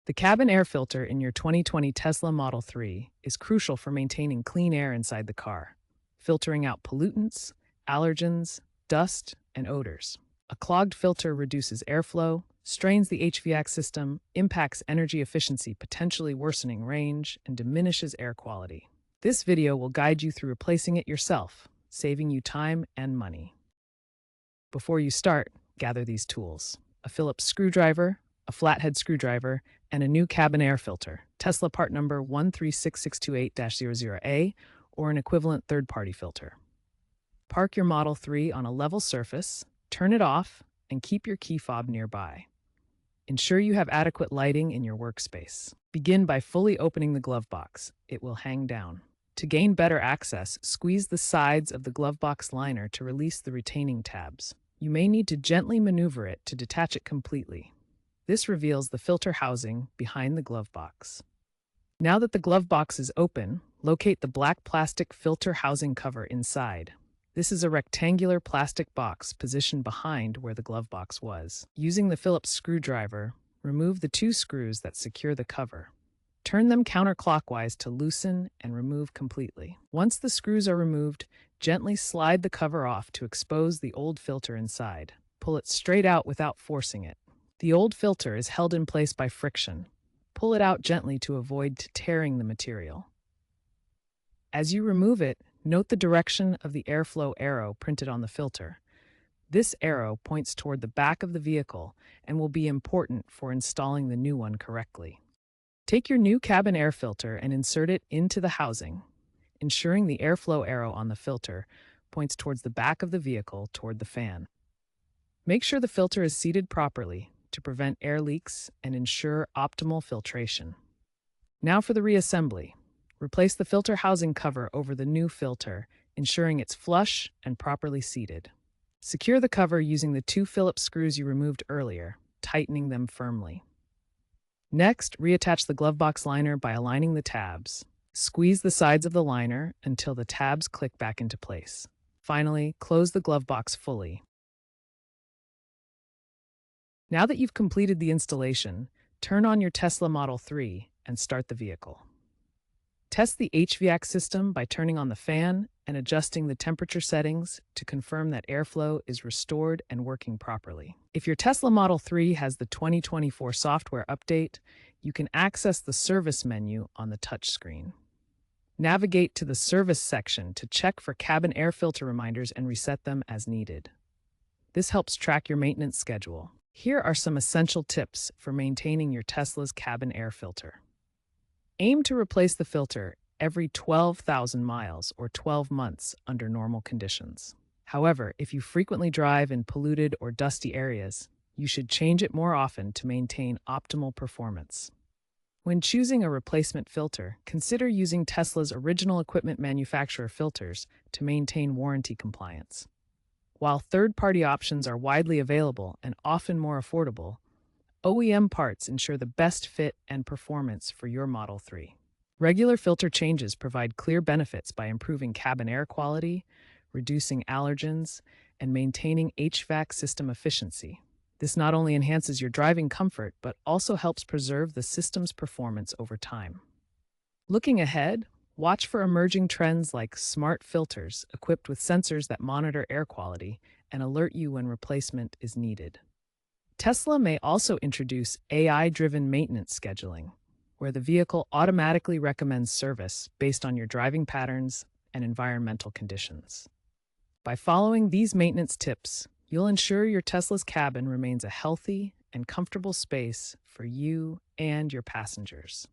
The cabin air filter in your 2020 Tesla Model 3 is crucial for maintaining clean air inside the car, filtering out pollutants, allergens, dust, and odors. A clogged filter reduces airflow, strains the HVAC system, impacts energy efficiency, potentially worsening range, and diminishes air quality. This video will guide you through replacing it yourself, saving you time and money. Before you start, gather these tools: a Phillips screwdriver, a flathead screwdriver, and a new cabin air filter, Tesla part number 136628-00A, or an equivalent third-party filter. Park your Model 3 on a level surface, turn it off, and keep your key fob nearby. Ensure you have adequate lighting in your workspace. Begin by fully opening the glove box. It will hang down. To gain better access, squeeze the sides of the glove box liner to release the retaining tabs. You may need to gently maneuver it to detach it completely. This reveals the filter housing behind the glove box. Now that the glove box is open, locate the black plastic filter housing cover inside. This is a rectangular plastic box positioned behind where the glove box was. Using the Phillips screwdriver, remove the two screws that secure the cover. Turn them counterclockwise to loosen and remove completely. Once the screws are removed, gently slide the cover off to expose the old filter inside. Pull it straight out without forcing it. The old filter is held in place by friction. Pull it out gently to avoid tearing the material. As you remove it, note the direction of the airflow arrow printed on the filter. This arrow points toward the back of the vehicle and will be important for installing the new one correctly. Take your new cabin air filter and insert it into the housing, ensuring the airflow arrow on the filter points towards the back of the vehicle toward the fan. Make sure the filter is seated properly to prevent air leaks and ensure optimal filtration. Now for the reassembly. Replace the filter housing cover over the new filter, ensuring it's flush and properly seated. Secure the cover using the two Phillips screws you removed earlier, tightening them firmly. Next, reattach the glove box liner by aligning the tabs. Squeeze the sides of the liner until the tabs click back into place. Finally, close the glove box fully. Now that you've completed the installation, turn on your Tesla Model 3 and start the vehicle. Test the HVAC system by turning on the fan and adjusting the temperature settings to confirm that airflow is restored and working properly. If your Tesla Model 3 has the 2024 software update, you can access the service menu on the touchscreen. Navigate to the service section to check for cabin air filter reminders and reset them as needed. This helps track your maintenance schedule. Here are some essential tips for maintaining your Tesla's cabin air filter. Aim to replace the filter every 12,000 miles or 12 months under normal conditions. However, if you frequently drive in polluted or dusty areas, you should change it more often to maintain optimal performance. When choosing a replacement filter, consider using Tesla's original equipment manufacturer filters to maintain warranty compliance. While third-party options are widely available and often more affordable, OEM parts ensure the best fit and performance for your Model 3. Regular filter changes provide clear benefits by improving cabin air quality, reducing allergens, and maintaining HVAC system efficiency. This not only enhances your driving comfort, but also helps preserve the system's performance over time. Looking ahead, watch for emerging trends like smart filters equipped with sensors that monitor air quality and alert you when replacement is needed. Tesla may also introduce AI-driven maintenance scheduling, where the vehicle automatically recommends service based on your driving patterns and environmental conditions. By following these maintenance tips, you'll ensure your Tesla's cabin remains a healthy and comfortable space for you and your passengers.